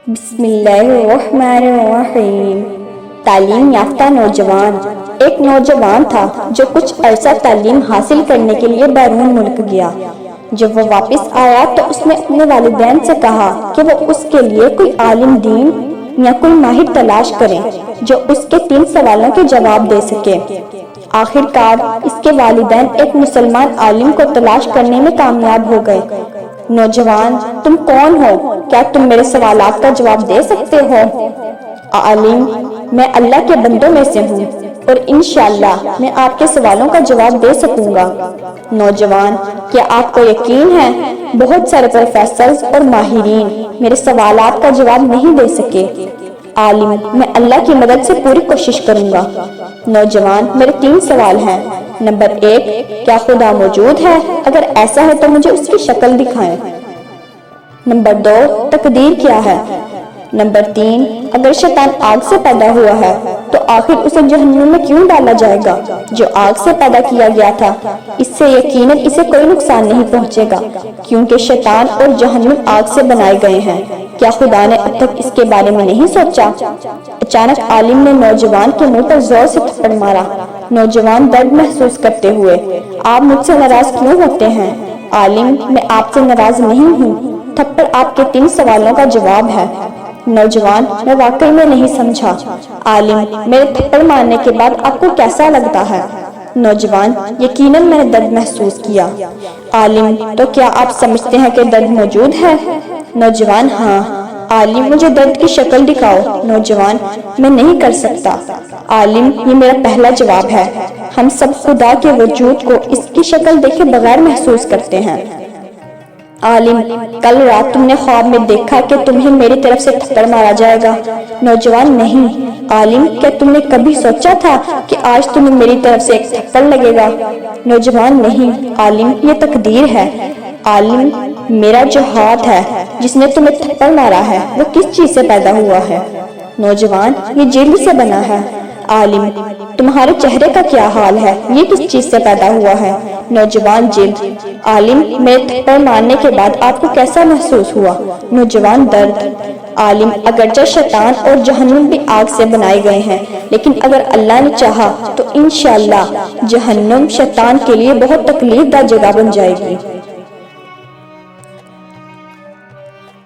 بسم اللہ الرحمن الرحیم۔ تعلیم یافتہ نوجوان۔ ایک نوجوان تھا جو کچھ عرصہ تعلیم حاصل کرنے کے لیے بیرون ملک گیا۔ جب وہ واپس آیا تو اس نے اپنے والدین سے کہا کہ وہ اس کے لیے کوئی عالم دین یا کوئی ماہر تلاش کریں جو اس کے 3 سوالوں کے جواب دے سکے۔ آخر کار اس کے والدین ایک مسلمان عالم کو تلاش کرنے میں کامیاب ہو گئے۔ نوجوان، تم کون ہو؟ کیا تم میرے سوالات کا جواب دے سکتے ہو؟ عالم، میں اللہ کے بندوں میں سے ہوں اور انشاءاللہ میں آپ کے سوالوں کا جواب دے سکوں گا۔ نوجوان، کیا آپ کو یقین ہے بہت سارے پروفیسرز اور ماہرین میرے سوالات کا جواب نہیں دے سکے؟ عالم، میں اللہ کی مدد سے پوری کوشش کروں گا۔ نوجوان، میرے 3 سوال ہیں۔ نمبر 1، کیا خدا موجود ہے؟ اگر ایسا ہے تو مجھے اس کی شکل دکھائیں۔ نمبر 2، تقدیر کیا ہے؟ نمبر 3، اگر شیطان آگ سے پیدا ہوا ہے تو آخر اسے جہنم میں کیوں ڈالا جائے گا جو آگ سے پیدا کیا گیا تھا؟ اس سے یقیناً اسے کوئی نقصان نہیں پہنچے گا کیونکہ شیطان اور جہنم آگ سے بنائے گئے ہیں۔ کیا خدا نے اب تک اس کے بارے میں نہیں سوچا؟ اچانک عالم نے نوجوان کے منہ پر زور سے تھپڑ مارا۔ نوجوان درد محسوس کرتے ہوئے، آپ مجھ سے ناراض کیوں ہوتے ہیں؟ عالم، میں آپ سے ناراض نہیں ہوں، تھپڑ آپ کے 3 سوالوں کا جواب ہے۔ نوجوان، میں واقعی میں نہیں سمجھا۔ عالم، میرے تھپڑ مارنے کے بعد آپ کو کیسا لگتا ہے؟ نوجوان، یقیناً میں نے درد محسوس کیا۔ عالم، تو کیا آپ سمجھتے ہیں کہ درد موجود ہے؟ نوجوان، ہاں۔ عالم، مجھے درد کی شکل دکھاؤ۔ نوجوان، میں نہیں کر سکتا۔ عالم، یہ میرا پہلا جواب ہے۔ ہم سب خدا کے وجود کو اس کی شکل دیکھے بغیر محسوس کرتے ہیں۔ عالم، کل رات تم نے خواب میں دیکھا کہ تمہیں میری طرف سے تھپڑ مارا جائے گا؟ نوجوان، نہیں۔ عالم، کیا تم نے کبھی سوچا تھا کہ آج تمہیں میری طرف سے ایک تھپڑ لگے گا؟ نوجوان، نہیں۔ عالم، یہ تقدیر ہے۔ عالم، میرا جو ہاتھ ہے جس نے تمہیں تھپڑ مارا ہے وہ کس چیز سے پیدا ہوا ہے؟ نوجوان، یہ جلد سے بنا ہے۔ عالم، تمہارے چہرے کا کیا حال ہے؟ یہ کس چیز سے پیدا ہوا ہے؟ نوجوان، جلد۔ عالم، میرے تھپڑ مارنے کے بعد آپ کو کیسا محسوس ہوا؟ نوجوان، درد۔ عالم، اگرچہ شیطان اور جہنم بھی آگ سے بنائے گئے ہیں لیکن اگر اللہ نے چاہا تو انشاءاللہ جہنم شیطان کے لیے بہت تکلیف دہ جگہ بن جائے گی۔